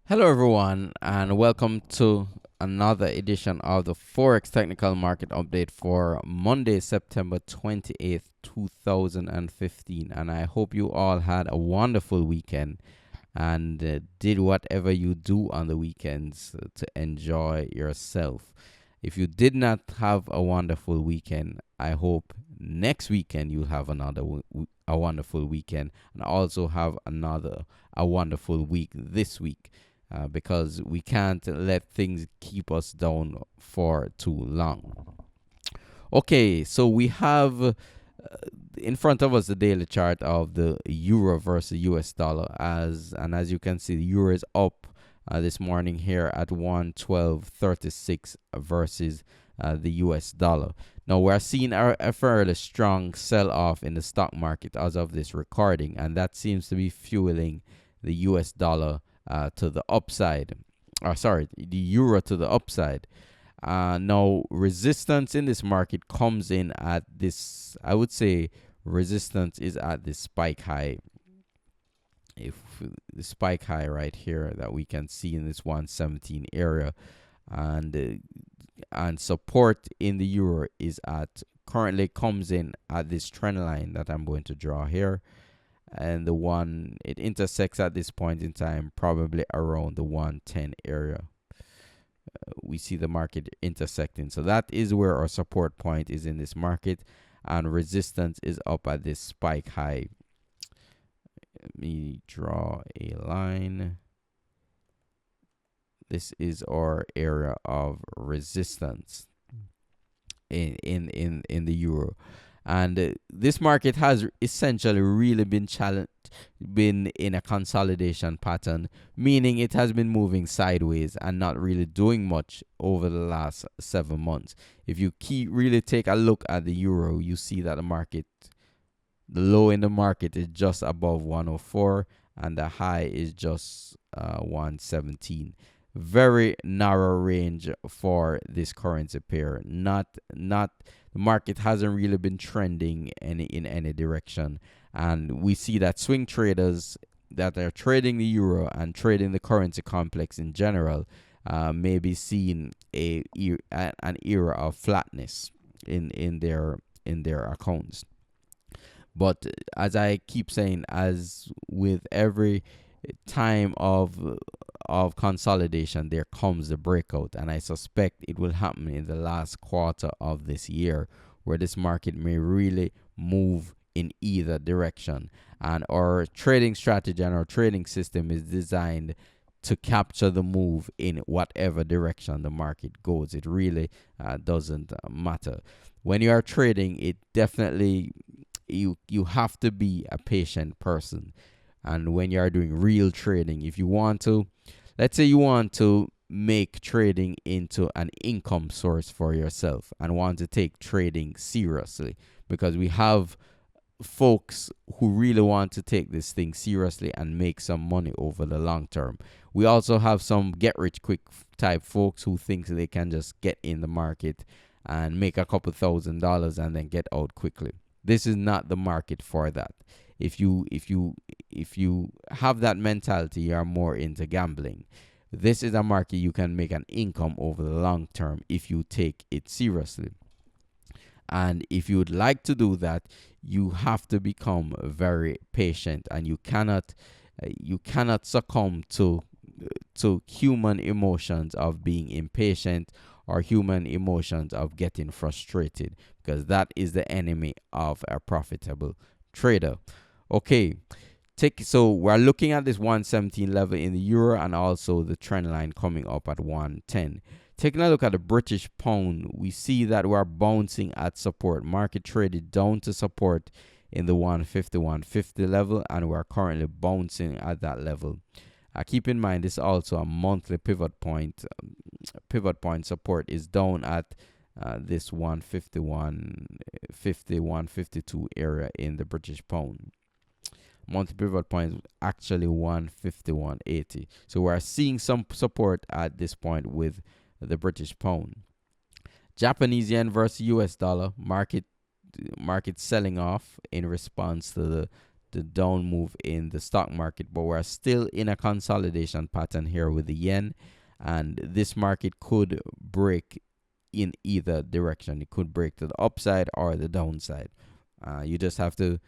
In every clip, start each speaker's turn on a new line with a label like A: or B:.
A: Hello, everyone, and welcome to another edition of the Forex Technical Market Update for Monday, September 28th, 2015. And I hope you all had a wonderful weekend and did whatever you do on the weekends to enjoy yourself. If you did not have a wonderful weekend, I hope next weekend you'll have a wonderful weekend and also have a wonderful week this week. Because we can't let things keep us down for too long. Okay, so we have in front of us the daily chart of the euro versus US dollar, as you can see, the euro is up this morning here at 112.36 versus the US dollar. Now we're seeing a fairly strong sell-off in the stock market as of this recording, and that seems to be fueling the US dollar to the upside. The euro to the upside. Now, resistance in this market comes in at this, I would say, resistance is at this spike high. If the spike high right here that we can see in this 117 area, and support in the euro is at currently comes in at this trend line that I'm going to draw here, and the one it intersects at this point in time probably around the 110 area. We see the market intersecting, so that is where our support point is in this market, and resistance is up at this spike high. Let me draw a line. This is our area of resistance in the euro. And this market has essentially really been in a consolidation pattern, meaning it has been moving sideways and not really doing much over the last 7 months. If you really take a look at the euro, you see that the low in the market is just above 104, and the high is just 117. Very narrow range for this currency pair. The market hasn't really been trending in any direction, and we see that swing traders that are trading the euro and trading the currency complex in general may be seeing an era of flatness in their accounts. But as I keep saying, as with every time of consolidation, there comes the breakout, and I suspect it will happen in the last quarter of this year, where this market may really move in either direction. And our trading strategy and our trading system is designed to capture the move in whatever direction the market goes. It really doesn't matter. When you are trading, it definitely you have to be a patient person. And when you are doing real trading, if you want to, let's say you want to make trading into an income source for yourself and want to take trading seriously, because we have folks who really want to take this thing seriously and make some money over the long term. We also have some get rich quick type folks who think they can just get in the market and make a couple $1,000s and then get out quickly. This is not the market for that. If you have that mentality, you are more into gambling. This is a market you can make an income over the long term if you take it seriously. And if you would like to do that, you have to become very patient, and you cannot succumb to human emotions of being impatient or human emotions of getting frustrated, because that is the enemy of a profitable trader. Okay, so we're looking at this 117 level in the euro, and also the trend line coming up at 110. Taking a look at the British pound, we see that we're bouncing at support. Market traded down to support in the 150 level, and we're currently bouncing at that level. Keep in mind, this is also a monthly pivot point. Pivot point support is down at this 152 area in the British pound. Monthly pivot point is actually 151.80. So we're seeing some support at this point with the British pound. Japanese yen versus US dollar, market selling off in response to the down move in the stock market, but we're still in a consolidation pattern here with the yen, and this market could break in either direction. It could break to the upside or the downside. You just have to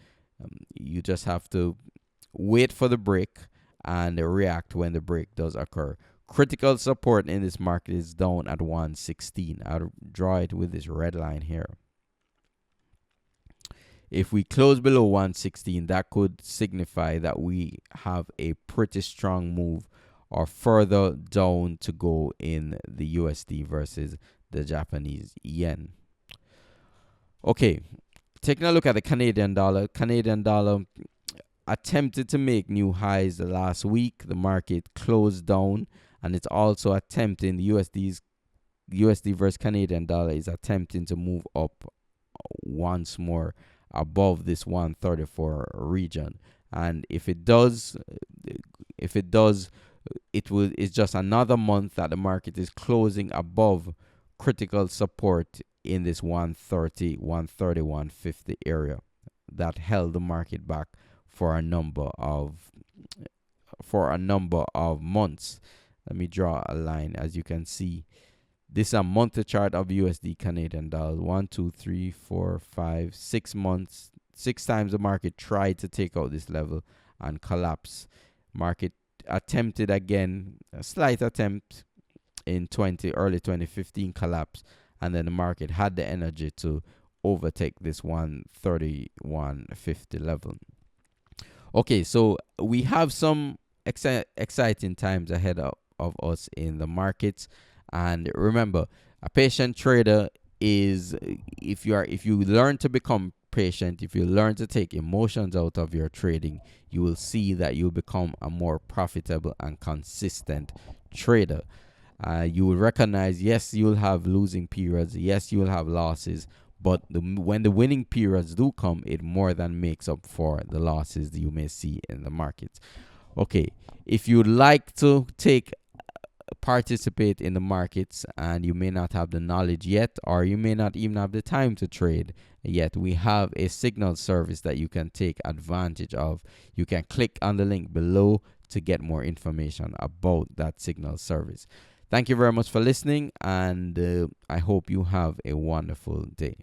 A: wait for the break and react when the break does occur. Critical support in this market is down at 116. I'll draw it with this red line here. If we close below 116, that could signify that we have a pretty strong move or further down to go in the USD versus the Japanese yen. Okay, taking a look at the Canadian dollar. Canadian dollar attempted to make new highs the last week. The market closed down, and it's also attempting, the USD versus Canadian dollar is attempting to move up once more above this 134 region. And if it does, it's just another month that the market is closing above critical support in this 130, 130, 150 area that held the market back for a number of months. Let me draw a line. As you can see, this is a monthly chart of USD Canadian dollar. 1, 2, 3, 4, 5, 6 months. 6 times the market tried to take out this level and collapse. Market attempted again, a slight attempt in early 2015, collapse, and then the market had the energy to overtake this 130, 150 level. Okay, so we have some exciting times ahead of us in the markets. And remember, a patient trader is, if you learn to become patient, if you learn to take emotions out of your trading, you will see that you'll become a more profitable and consistent trader. You will recognize, yes, you'll have losing periods, yes, you'll have losses, but when the winning periods do come, it more than makes up for the losses that you may see in the markets. Okay, if you'd like to participate in the markets and you may not have the knowledge yet, or you may not even have the time to trade yet, we have a signal service that you can take advantage of. You can click on the link below to get more information about that signal service. Thank you very much for listening, and I hope you have a wonderful day.